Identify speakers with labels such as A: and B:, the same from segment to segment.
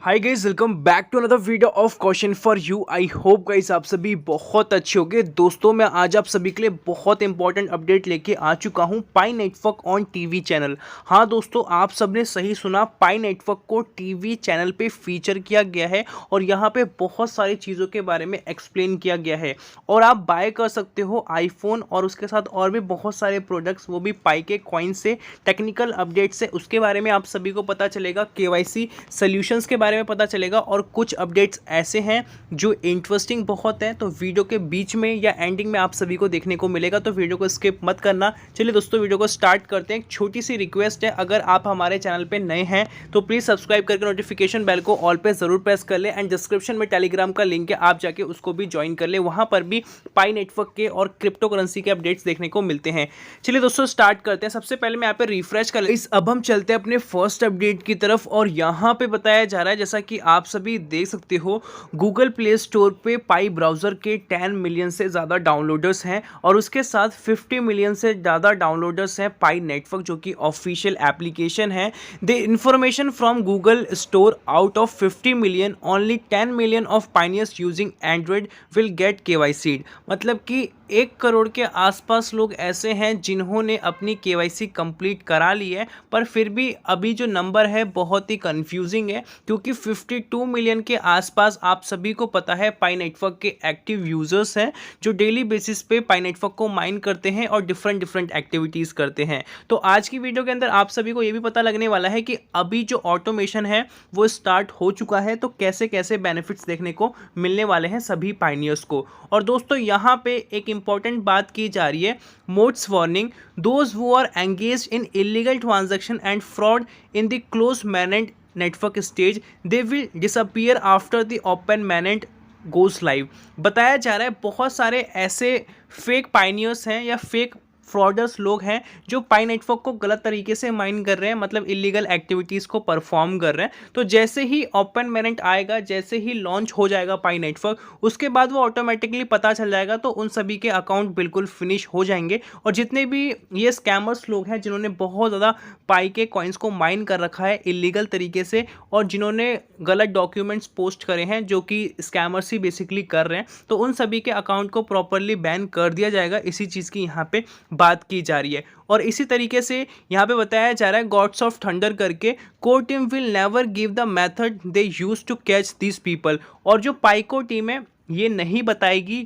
A: Hi guys, welcome back to another video of question for you. I hope guys आप सभी बहुत अच्छे होंगे। दोस्तों मैं आज आप सभी के लिए बहुत इंपॉर्टेंट अपडेट लेके आ चुका हूं पाई नेटवर्क ऑन टीवी चैनल। हाँ दोस्तों, आप सबने सही सुना, पाई नेटवर्क को टीवी चैनल पे फीचर किया गया है और यहाँ पे बहुत सारी चीज़ों के बारे में एक्सप्लेन किया गया है और आप बाय कर सकते हो आईफोन और उसके साथ और भी बहुत सारे प्रोडक्ट्स, वो भी पाई के कॉइन से। टेक्निकल अपडेट्स है उसके बारे में आप सभी को पता चलेगा, केवाईसी सॉल्यूशंस के बारे में पता चलेगा और कुछ अपडेट्स ऐसे हैं जो इंटरेस्टिंग बहुत हैं। तो वीडियो के बीच में या एंडिंग में आप सभी को देखने को मिलेगा, तो वीडियो को स्किप मत करना। चलिए दोस्तों वीडियो को स्टार्ट करते हैं। एक छोटी सी रिक्वेस्ट है, अगर आप हमारे चैनल पे नए हैं तो प्लीज़ सब्सक्राइब करके नोटिफिकेशन बेल को ऑल पे ज़रूर प्रेस कर ले एंड डिस्क्रिप्शन में टेलीग्राम का लिंक है, आप जाके उसको भी ज्वाइन कर ले। वहाँ पर भी पाई नेटवर्क के और क्रिप्टो करेंसी के अपडेट्स देखने को मिलते हैं। चलिए दोस्तों स्टार्ट करते हैं। सबसे पहले मैं यहाँ पे रिफ्रेश कर इस अब हम चलते हैं अपने फर्स्ट अपडेट की तरफ और यहाँ पे बताया जा रहा है, जैसा कि आप सभी देख सकते हो, गूगल प्ले स्टोर पे पाई ब्राउज़र के 10 मिलियन से ज़्यादा डाउनलोडर्स हैं और उसके साथ 50 मिलियन से ज़्यादा डाउनलोडर्स हैं पाई नेटवर्क, जो कि ऑफिशियल एप्लीकेशन है। The information from Google store out of 50 million only 10 million of Pioneers using Android will get KYC. मतलब कि 1 करोड़ के आसपास लोग ऐसे हैं जिन्होंने अपनी केवाईसी कंप्लीट करा ली है, पर फिर भी अभी जो नंबर है बहुत ही कंफ्यूजिंग है, क्योंकि 52 मिलियन के आसपास आप सभी को पता है पाई नेटवर्क के एक्टिव यूजर्स हैं जो डेली बेसिस पे पाई नेटवर्क को माइन करते हैं और डिफरेंट एक्टिविटीज़ करते हैं। तो आज की वीडियो के अंदर आप सभी को ये भी पता लगने वाला है कि अभी जो ऑटोमेशन है वो स्टार्ट हो चुका है, तो कैसे कैसे बेनिफिट्स देखने को मिलने वाले हैं सभी पाइनियर्स को। और दोस्तों यहाँ पे एक इंपॉर्टेंट बात की जा रही है, mods warning, those who are engaged in illegal transaction and fraud in the close mainnet network stage, they will disappear after the open mainnet goes live. बताया जा रहा है बहुत सारे ऐसे फेक पाइनियर्स हैं या फेक फ्रॉडर्स लोग हैं जो पाई नेटवर्क को गलत तरीके से माइन कर रहे हैं, मतलब इलीगल एक्टिविटीज़ को परफॉर्म कर रहे हैं। तो जैसे ही ओपन मैनेट आएगा, जैसे ही लॉन्च हो जाएगा पाई नेटवर्क, उसके बाद वो ऑटोमेटिकली पता चल जाएगा, तो उन सभी के अकाउंट बिल्कुल फिनिश हो जाएंगे। और जितने भी ये स्कैमर्स लोग हैं जिन्होंने बहुत ज़्यादा पाई के कॉइन्स को माइन कर रखा है इलीगल तरीके से और जिन्होंने गलत डॉक्यूमेंट्स पोस्ट करे हैं जो कि स्कैमर्स ही बेसिकली कर रहे हैं, तो उन सभी के अकाउंट को प्रॉपरली बैन कर दिया जाएगा। इसी चीज़ की यहाँ पे बात की जा रही है। और इसी तरीके से यहाँ पे बताया जा रहा है, गॉड्स ऑफ थंडर करके, core team will never give the method they use to catch this people. और जो पाइको टीम है ये नहीं बताएगी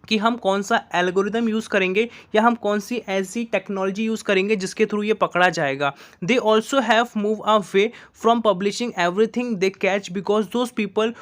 A: कि हम कौन सा एल्गोरिदम यूज़ करेंगे या हम कौन सी ऐसी टेक्नोलॉजी यूज़ करेंगे जिसके थ्रू ये पकड़ा जाएगा। They also have move away from publishing everything they catch because those people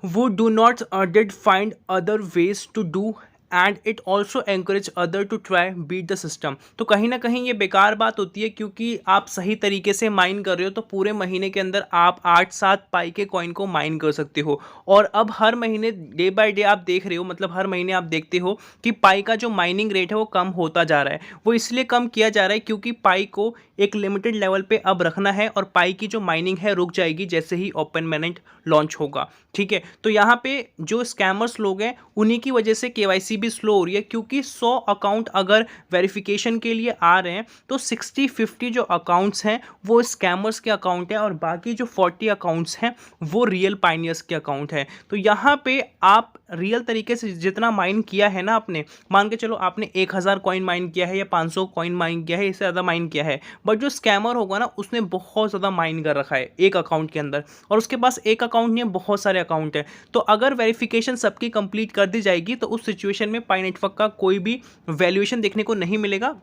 A: who do not did find other ways to do and it also encourage other to try beat the system. तो कहीं ना कहीं ये बेकार बात होती है, क्योंकि आप सही तरीके से माइन कर रहे हो तो पूरे महीने के अंदर आप 8-7 पाई के कॉइन को माइन कर सकते हो। और अब हर महीने डे बाय डे आप देख रहे हो, मतलब हर महीने आप देखते हो कि पाई का जो माइनिंग रेट है वो कम होता जा रहा है। वो इसलिए कम किया जा रहा है क्योंकि पाई को एक लिमिटेड लेवल पे अब रखना है और पाई की जो माइनिंग है रुक जाएगी जैसे ही ओपन मैनेट लॉन्च होगा। ठीक है, तो यहाँ पे जो स्कैमर्स लोग हैं उन्हीं की वजह से केवाईसी भी स्लो हो रही है, क्योंकि 100 अकाउंट अगर वेरिफिकेशन के लिए आ रहे हैं तो 60-50 जो अकाउंट्स हैं वो स्कैमर्स के अकाउंट है और बाकी जो 40 अकाउंट्स हैं वो रियल पाइनियर्स के अकाउंट है। तो यहाँ पे आप रियल तरीके से जितना माइन किया है ना, आपने मान के चलो आपने 1000 कॉइन माइन किया है या 500 कॉइन माइन किया है, इससे ज़्यादा माइन किया है, बट जो स्कैमर होगा ना उसने बहुत ज़्यादा माइन कर रखा है एक अकाउंट के अंदर और उसके पास एक अकाउंट नहीं है, बहुत सारे अकाउंट है। तो अगर वेरिफिकेशन सबकी कंप्लीट कर दी जाएगी तो उस सिचुएशन में पाई नेटवर्क का कोई भी वैल्यूएशन देखने को नहीं मिलेगा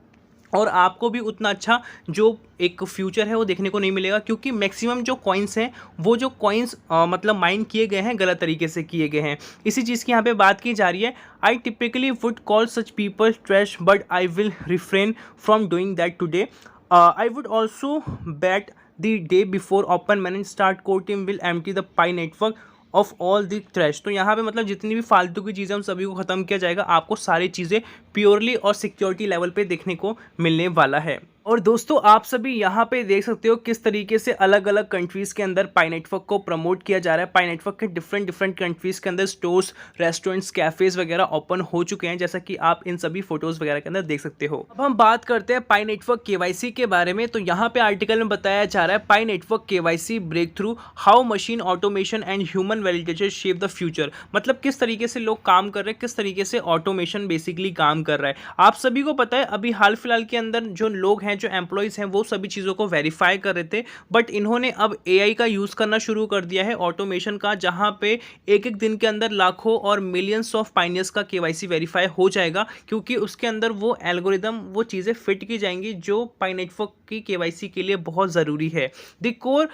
A: और आपको भी उतना अच्छा जो एक फ्यूचर है वो देखने को नहीं मिलेगा, क्योंकि मैक्सिमम जो कॉइन्स हैं वो जो कॉइन्स मतलब माइन किए गए हैं गलत तरीके से किए गए हैं। इसी चीज़ की यहाँ पे बात की जा रही है। I typically would call such people trash but I will refrain from doing that today. I would also bat the day before open manage start, core team will empty the pi network of all the trash. तो यहाँ पे मतलब जितनी भी फालतू की चीज़ें हम सभी को ख़त्म किया जाएगा, आपको सारी चीज़ें प्योरली और सिक्योरिटी लेवल पे देखने को मिलने वाला है। और दोस्तों आप सभी यहाँ पे देख सकते हो किस तरीके से अलग अलग कंट्रीज़ के अंदर पाई नेटवर्क को प्रमोट किया जा रहा है। पाई नेटवर्क के डिफरेंट डिफरेंट कंट्रीज़ के अंदर स्टोर्स, रेस्टोरेंट्स, कैफ़ेज़ वगैरह ओपन हो चुके हैं, जैसा कि आप इन सभी फोटोज़ वगैरह के अंदर देख सकते हो। अब हम बात करते हैं पाई नेटवर्क केवाईसी के बारे में। तो यहाँ पे आर्टिकल में बताया जा रहा है Pi network KYC breakthrough, how machine automation and human validation shape the future. मतलब किस तरीके से लोग काम कर रहे हैं, किस तरीके से ऑटोमेशन बेसिकली काम कर रहा है। आप सभी को पता है अभी हाल फिलहाल के अंदर जो लोग हैं, जो एम्प्लॉयज़ हैं, वो सभी चीज़ों को वेरीफाई कर रहे थे, बट इन्होंने अब एआई का यूज़ करना शुरू कर दिया है, ऑटोमेशन का, जहां पे एक एक दिन के अंदर लाखों और मिलियंस ऑफ पाइनियर्स का केवाईसी वेरीफाई हो जाएगा, क्योंकि उसके अंदर वो एल्गोरिदम, वो चीज़ें फिट की जाएंगी जो पाई नेटवर्क की केवाईसी के लिए बहुत ज़रूरी है। The core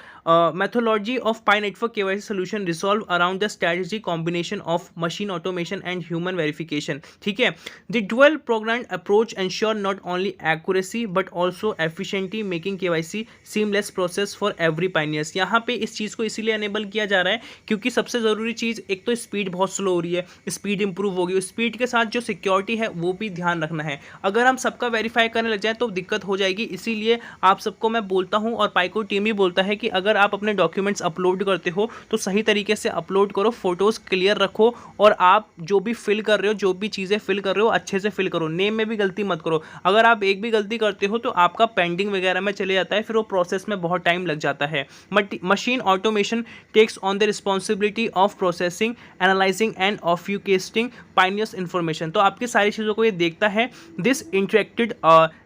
A: methodology of Pi Network KYC solution resolve around the strategic combination of machine automation and human verification। ठीक है, the dual programmed approach ensure not only accuracy but also efficiency, making KYC seamless process for every pioneers। यहाँ पे इस चीज़ को इसीलिए enable किया जा रहा है क्योंकि सबसे ज़रूरी चीज़, एक तो स्पीड बहुत स्लो हो रही है, स्पीड इंप्रूव होगी, स्पीड के साथ जो सिक्योरिटी है वो भी ध्यान रखना है। अगर हम सबका वेरीफाई करने लग जाए तो दिक्कत हो जाएगी। इसीलिए आप सबको मैं बोलता हूँ और पाइको टीम ही बोलता है कि अगर आप अपने डॉक्यूमेंट्स अपलोड करते हो तो सही तरीके से अपलोड करो, फोटोज़ क्लियर रखो, और आप जो भी फिल कर रहे हो, जो भी चीज़ें फिल कर रहे हो अच्छे से फिल करो, नेम में भी गलती मत करो। अगर आप एक भी गलती करते हो तो आपका पेंडिंग वगैरह में चले जाता है, फिर वो प्रोसेस में बहुत टाइम लग जाता है। Machine automation takes on the responsibility of processing, analysing and obfuscating pioneers information. तो आपकी सारी चीज़ों को ये देखता है। This interacted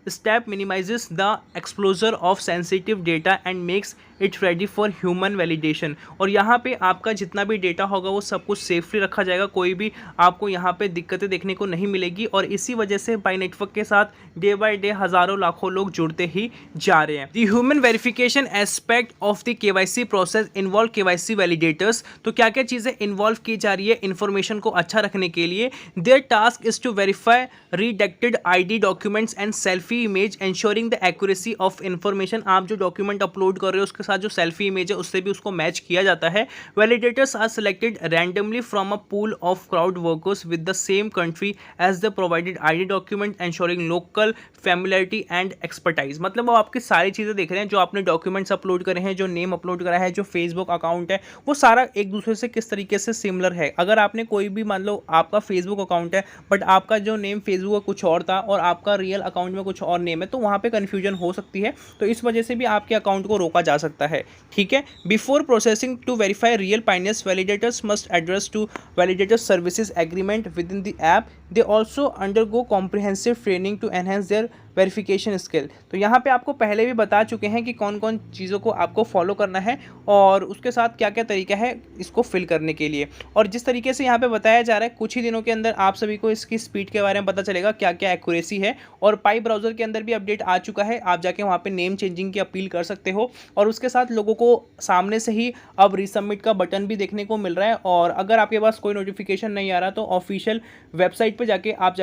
A: step minimises the exposure of sensitive data and makes its ready for human validation. और यहाँ पे आपका जितना भी डेटा होगा वो सब कुछ सेफली रखा जाएगा, कोई भी आपको यहाँ पे दिक्कतें देखने को नहीं मिलेगी। और इसी वजह से पाई नेटवर्क के साथ डे बाय डे हज़ारों लाखों लोग जुड़ते ही जा रहे हैं। The human verification aspect of the KYC process involve KYC validators. तो क्या क्या चीज़ें इन्वॉल्व की जा रही है इन्फॉर्मेशन को अच्छा रखने के लिए। Their task is to verify redacted ID documents and selfie image, ensuring the accuracy of information. आप जो डॉक्यूमेंट अपलोड कर रहे हो उसके साथ जो सेल्फी इमेज है उससे भी उसको मैच किया जाता है। Validators are selected randomly from a pool of crowd workers with the same country as the provided ID document, ensuring local familiarity and expertise. मतलब वो आपकी सारी चीज़ें देख रहे हैं, जो आपने डॉक्यूमेंट्स अपलोड करे हैं, जो नेम अपलोड करा है, जो फेसबुक अकाउंट है, वो सारा एक दूसरे से किस तरीके से सिमिलर है। अगर आपने कोई भी, मान लो आपका फेसबुक अकाउंट है बट आपका जो नेम फेसबुक का कुछ और था और आपका रियल अकाउंट में कुछ और नेम है, तो वहाँ पे कन्फ्यूजन हो सकती है। तो इस वजह से भी आपके अकाउंट को रोका जा सकता है। ठीक है, before processing to verify real pioneers, validators must address to validators services agreement with in the app. They also undergo comprehensive training to enhance their verification skill. तो यहाँ पे आपको पहले भी बता चुके हैं कि कौन कौन चीज़ों को आपको फॉलो करना है और उसके साथ क्या क्या तरीका है इसको फिल करने के लिए। और जिस तरीके से यहाँ पे बताया जा रहा है, कुछ ही दिनों के अंदर आप सभी को इसकी स्पीड के बारे में पता चलेगा, क्या क्या एक्यूरेसी है। और पाई ब्राउज़र के अंदर भी अपडेट आ चुका है, आप जाके वहाँ पे नेम चेंजिंग की अपील कर सकते हो। और उसके साथ लोगों को सामने से ही अब रीसबमिट का बटन भी देखने को मिल रहा है। और अगर आपके पास कोई नोटिफिकेशन नहीं आ रहा तो ऑफिशियल वेबसाइट पर जाके आप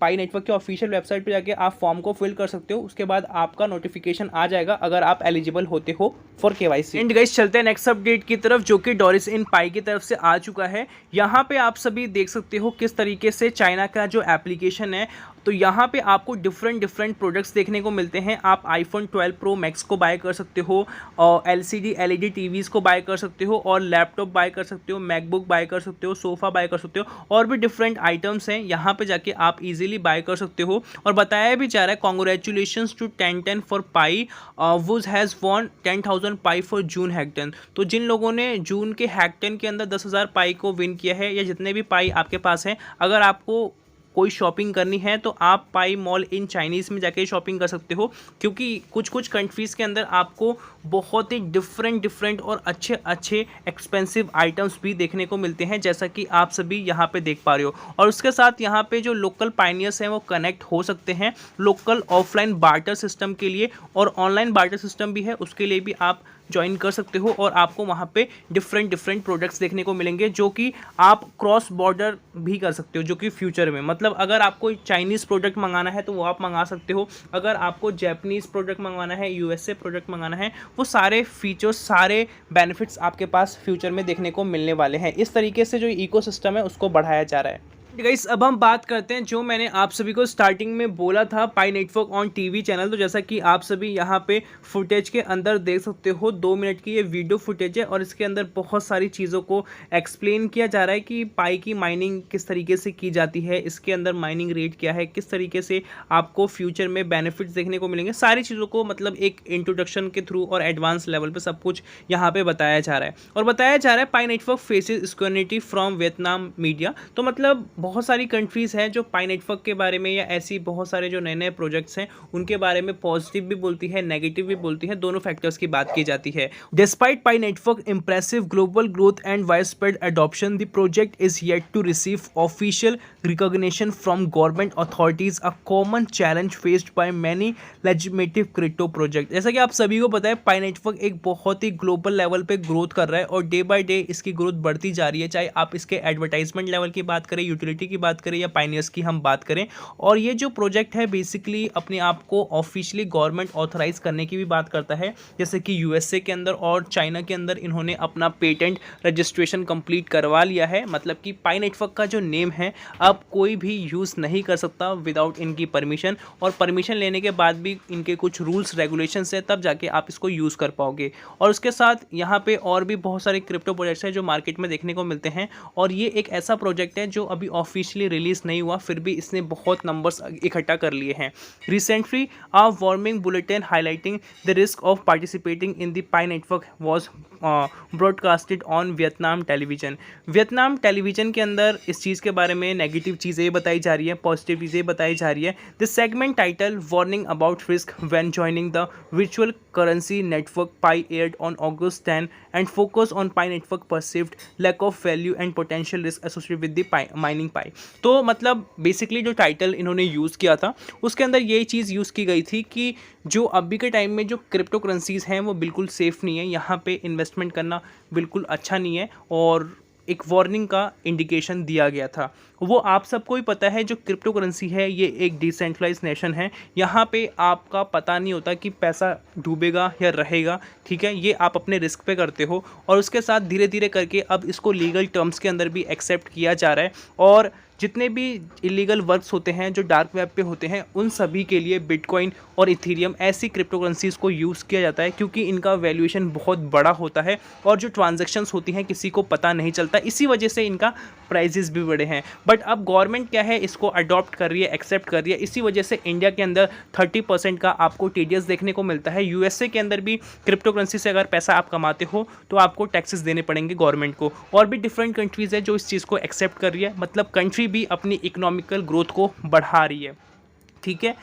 A: पाई नेटवर्क के ऑफिशियल वेबसाइट पे जाके आप फॉर्म को फिल कर सकते हो। उसके बाद आपका नोटिफिकेशन आ जाएगा अगर आप एलिजिबल होते हो फॉर केवाईसी। एंड गाइस चलते हैं नेक्स्ट अपडेट की तरफ, जो कि डोरिस इन पाई की तरफ से आ चुका है। यहाँ पे आप सभी देख सकते हो किस तरीके से चाइना का जो एप्लीकेशन है, तो यहाँ पे आपको डिफरेंट प्रोडक्ट्स देखने को मिलते हैं। आप आईफोन 12 प्रो मैक्स को बाय कर सकते हो, और LCD LED टीवीज़ को बाय कर सकते हो, और लैपटॉप बाय कर सकते हो, मैकबुक बाय कर सकते हो, सोफ़ा बाय कर सकते हो, और भी डिफरेंट आइटम्स हैं। यहाँ पे जाके आप इजीली बाय कर सकते हो। और बताया भी जा रहा है, congratulations to 1010 for Pi, who's has won 10,000 Pi for June hackathon. तो जिन लोगों ने जून के हैकटन के अंदर 10,000 पाई को विन किया है, या जितने भी पाई आपके पास हैं, अगर आपको कोई शॉपिंग करनी है तो आप पाई मॉल इन चाइनीज़ में जाके शॉपिंग कर सकते हो, क्योंकि कुछ कंट्रीज़ के अंदर आपको बहुत ही डिफरेंट और अच्छे एक्सपेंसिव आइटम्स भी देखने को मिलते हैं, जैसा कि आप सभी यहाँ पे देख पा रहे हो। और उसके साथ यहाँ पे जो लोकल पाइनियर्स हैं वो कनेक्ट हो सकते हैं लोकल ऑफलाइन बार्टर सिस्टम के लिए, और ऑनलाइन बार्टर सिस्टम भी है, उसके लिए भी आप ज्वाइन कर सकते हो। और आपको वहाँ पे डिफरेंट प्रोडक्ट्स देखने को मिलेंगे, जो कि आप क्रॉस बॉर्डर भी कर सकते हो, जो कि फ्यूचर में, मतलब अगर आपको चाइनीज़ प्रोडक्ट मंगाना है तो वो आप मंगा सकते हो। अगर आपको जैपनीज़ प्रोडक्ट मंगाना है, USA प्रोडक्ट मंगाना है, वो सारे फीचर्स, सारे बेनिफिट्स आपके पास फ्यूचर में देखने को मिलने वाले हैं। इस तरीके से जो इकोसिस्टम है उसको बढ़ाया जा रहा है। गाइस अब हम बात करते हैं जो मैंने आप सभी को स्टार्टिंग में बोला था पाई नेटवर्क ऑन टीवी चैनल। तो जैसा कि आप सभी यहाँ पे फुटेज के अंदर देख सकते हो, 2 मिनट की ये वीडियो फुटेज है और इसके अंदर बहुत सारी चीज़ों को एक्सप्लेन किया जा रहा है कि पाई की माइनिंग किस तरीके से की जाती है, इसके अंदर माइनिंग रेट क्या है, किस तरीके से आपको फ्यूचर में बेनिफिट्स देखने को मिलेंगे। सारी चीज़ों को मतलब एक इंट्रोडक्शन के थ्रू और एडवांस लेवल पर सब कुछ यहाँ पे बताया जा रहा है। और बताया जा रहा है Pi network faces security from Vietnam media. तो मतलब बहुत सारी कंट्रीज़ हैं जो पाई नेटवर्क के बारे में या ऐसी बहुत सारे जो नए नए प्रोजेक्ट्स हैं उनके बारे में पॉजिटिव भी बोलती है, नेगेटिव भी बोलती है, दोनों फैक्टर्स की बात की जाती है। Despite Pi network impressive global growth and wide spread adoption, the project is yet to receive official recognition from government authorities, a common challenge faced by many legislative crypto project. जैसा कि आप सभी को पता है पाई नेटवर्क एक बहुत ही global level पे ग्रोथ कर रहा है और डे बाय डे इसकी ग्रोथ बढ़ती जा रही है, चाहे आप इसके एडवर्टाइजमेंट लेवल की बात करें, यूटिलिटी की बात करें या पाइनियर्स की हम बात करें। और ये जो प्रोजेक्ट है बेसिकली अपने आप को ऑफिशियली गवर्नमेंट ऑथराइज करने की भी बात करता है, जैसे कि यूएसए के अंदर और चाइना के अंदर इन्होंने अपना पेटेंट रजिस्ट्रेशन कंप्लीट करवा लिया है। मतलब कि पाई नेटवर्क का जो नेम है अब कोई भी यूज़ नहीं कर सकता विदाउट इनकी परमिशन, और परमिशन लेने के बाद भी इनके कुछ रूल्स रेगुलेशंस है, तब जाके आप इसको यूज़ कर पाओगे। और उसके साथ यहाँ पे और भी बहुत सारे क्रिप्टो प्रोजेक्ट्स हैं जो मार्केट में देखने को मिलते हैं, और ये एक ऐसा प्रोजेक्ट है जो अभी ऑफिशियली रिलीज नहीं हुआ, फिर भी इसने बहुत नंबर्स इकट्ठा कर लिए हैं। Recently a warming bulletin highlighting the risk of participating in the pi network was broadcasted on Vietnam television. Vietnam television के अंदर इस चीज़ के बारे में नेगेटिव चीज़ें बताई जा रही है, पॉजिटिव चीज़ें बताई जा रही है। This segment title warning about risk when joining the virtual currency network pi aired on August 10 and focus on Pi network perceived lack of value and potential risk associated with the mining Pi। तो मतलब basically जो title इन्होंने use किया था उसके अंदर ये चीज़ use की गई थी कि जो अभी के टाइम में जो क्रिप्टो करेंसीज़ हैं वो बिल्कुल सेफ़ नहीं है, यहाँ पे इन्वेस्टमेंट करना बिल्कुल अच्छा नहीं है, और एक वार्निंग का इंडिकेशन दिया गया था। वो आप सबको ही पता है जो क्रिप्टो करेंसी है ये एक डिसेंट्रलाइज नेशन है, यहाँ पे आपका पता नहीं होता कि पैसा डूबेगा या रहेगा, ठीक है, ये आप अपने रिस्क पे करते हो। और उसके साथ धीरे धीरे करके अब इसको लीगल टर्म्स के अंदर भी एक्सेप्ट किया जा रहा है, और जितने भी इलीगल वर्क्स होते हैं जो डार्क वेब पे होते हैं उन सभी के लिए बिटकॉइन और इथेरियम ऐसी क्रिप्टो करेंसीज़ को यूज़ किया जाता है, क्योंकि इनका वैल्यूएशन बहुत बड़ा होता है और जो ट्रांजैक्शंस होती हैं किसी को पता नहीं चलता, इसी वजह से इनका प्राइजेस भी बड़े हैं। बट अब गवर्नमेंट क्या है इसको अडॉप्ट कर रही है, एक्सेप्ट कर रही है, इसी वजह से इंडिया के अंदर 30% का आपको टीडीएस देखने को मिलता है। यूएसए के अंदर भी क्रिप्टो करेंसी से अगर पैसा आप कमाते हो तो आपको टैक्सेस देने पड़ेंगे गवर्नमेंट को। और भी डिफरेंट कंट्रीज़ है जो इस चीज़ को एक्सेप्ट कर रही है, मतलब कंट्री भी अपनी इकोनॉमिकल ग्रोथ को बढ़ा रही है, ठीक है।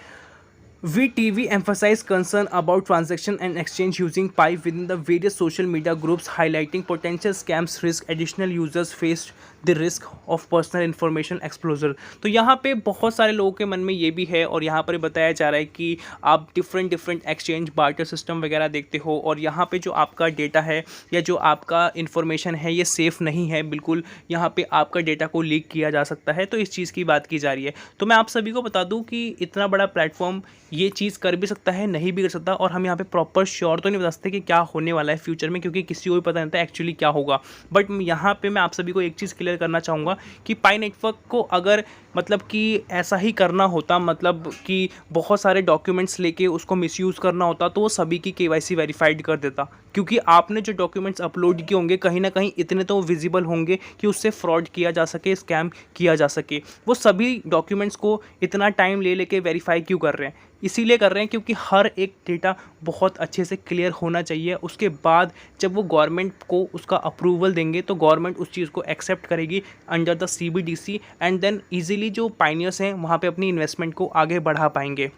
A: VTV emphasized concern about transaction and exchange using Pi within the various social media groups, highlighting potential scams risk. Additional users faced the risk of personal information exposure। तो यहाँ पे बहुत सारे लोगों के मन में ये भी है, और यहाँ पर बताया जा रहा है कि आप डिफरेंट एक्सचेंज बार्टर सिस्टम वगैरह देखते हो, और यहाँ पे जो आपका डेटा है या जो आपका इन्फॉर्मेशन है ये सेफ़ नहीं है बिल्कुल, यहाँ पे आपका डेटा को लीक किया जा सकता है। तो इस चीज़ की बात की जा रही है। तो मैं आप सभी को बता दूँ कि इतना बड़ा प्लेटफॉर्म ये चीज़ कर भी सकता है, नहीं भी कर सकता, और हम यहाँ पे प्रॉपर श्योर तो नहीं बता सकते कि क्या होने वाला है फ्यूचर में, क्योंकि किसी को भी पता नहीं था एक्चुअली क्या होगा। बट यहाँ पे मैं आप सभी को एक चीज़ क्लियर करना चाहूँगा कि पाई नेटवर्क को अगर मतलब कि ऐसा ही करना होता, मतलब कि बहुत सारे डॉक्यूमेंट्स लेके उसको मिसयूज़ करना होता, तो वो सभी की केवाईसी वेरीफाइड कर देता, क्योंकि आपने जो डॉक्यूमेंट्स अपलोड किए होंगे कहीं ना कहीं इतने तो विजिबल होंगे कि उससे फ्रॉड किया जा सके, स्कैम किया जा सके। वो सभी डॉक्यूमेंट्स को इतना टाइम ले लेके वेरीफाई क्यों कर रहे हैं? इसीलिए कर रहे हैं क्योंकि हर एक डेटा बहुत अच्छे से क्लियर होना चाहिए। उसके बाद जब वो गवर्नमेंट को उसका अप्रूवल देंगे तो गवर्नमेंट उस चीज़ को एक्सेप्ट करेगी under the CBDC, and then easily जो पाइनियर्स हैं वहाँ पे अपनी इन्वेस्टमेंट को आगे बढ़ा पाएंगे।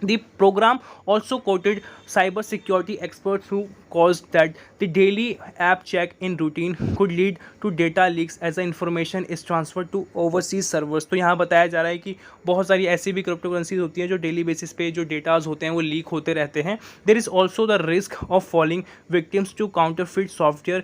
A: The program also quoted cybersecurity experts who caused that the daily app check in routine could lead to data leaks as the information is transferred to overseas servers। तो यहाँ बताया जा रहा है कि बहुत सारी ऐसी भी क्रिप्टो करेंसीज होती हैं जो डेली बेसिस पे जो डेटाज होते हैं वो लीक होते रहते हैं। There is also the risk of falling victims to counterfeit software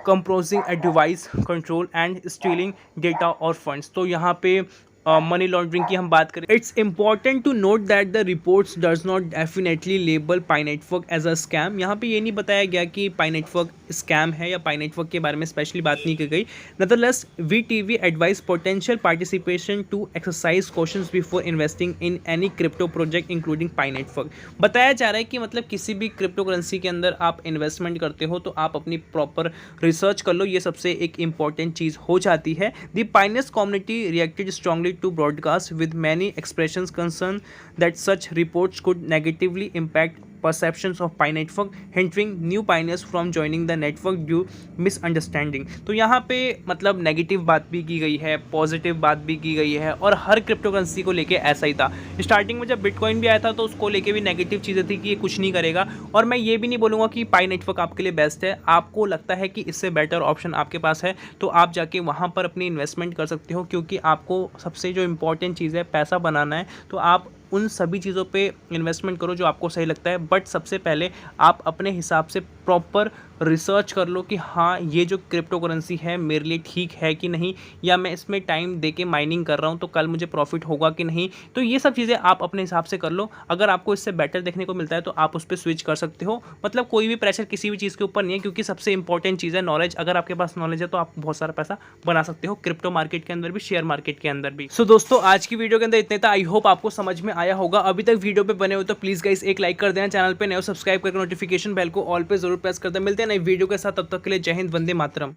A: compromising a device control and stealing data or funds। तो यहाँ पे मनी लॉन्ड्रिंग की हम बात करें, it's important to note that the reports does not definitely label Pi network as a scam. यहाँ पे ये नहीं बताया गया कि पाई नेटवर्क स्कैम है या पाई नेटवर्क के बारे में स्पेशली बात नहीं की गई। Nonetheless V TV advice potential participation to exercise questions before investing in any crypto project including Pi network. बताया जा रहा है कि मतलब किसी भी क्रिप्टो करेंसी के अंदर आप इन्वेस्टमेंट करते हो तो आप अपनी प्रॉपर रिसर्च कर लो, ये सबसे एक इंपॉर्टेंट चीज़ हो जाती है। The Pioneers community reacted strongly to broadcast with many expressions concern that such reports could negatively impact perceptions of Pi network, hindering new pioneers from joining the network due misunderstanding। तो यहाँ पे मतलब negative बात भी की गई है, positive बात भी की गई है, और हर क्रिप्टो करेंसी को लेके ऐसा ही था। स्टार्टिंग में जब बिटकॉइन भी आया था तो उसको लेके भी नेगेटिव चीज़ें थी कि ये कुछ नहीं करेगा, और मैं ये भी नहीं बोलूँगा कि पाई नेटवर्क आपके लिए बेस्ट है। आपको लगता है कि इससे बेटर ऑप्शन आपके पास है तो आप जाके वहाँ पर अपनी इन्वेस्टमेंट कर सकते हो, क्योंकि आपको सबसे जो इंपॉर्टेंट चीज़ है पैसा बनाना है, तो आप उन सभी चीज़ों पे इन्वेस्टमेंट करो जो आपको सही लगता है। बट सबसे पहले आप अपने हिसाब से प्रॉपर रिसर्च कर लो कि हाँ ये जो क्रिप्टो करेंसी है मेरे लिए ठीक है कि नहीं, या मैं इसमें टाइम दे के माइनिंग कर रहा हूँ तो कल मुझे प्रॉफिट होगा कि नहीं। तो ये सब चीज़ें आप अपने हिसाब से कर लो। अगर आपको इससे बेटर देखने को मिलता है तो आप उस पर स्विच कर सकते हो। मतलब कोई भी प्रेशर किसी भी चीज़ के ऊपर नहीं है, क्योंकि सबसे इंपॉर्टेंट चीज़ है नॉलेज। अगर आपके पास नॉलेज है तो आप बहुत सारा पैसा बना सकते हो, क्रिप्टो मार्केट के अंदर भी, शेयर मार्केट के अंदर भी। सो दोस्तों आज की वीडियो के अंदर इतने था। आई होप आपको समझ में आया होगा। अभी तक वीडियो पे बने हो तो प्लीज़ गाइस एक लाइक कर देना, चैनल पे नए हो सब्सक्राइब करके नोटिफिकेशन बेल को ऑल पे जरूर प्रेस कर देना। मिलते हैं नई वीडियो के साथ, तब तक के लिए जय हिंद, वंदे मातरम।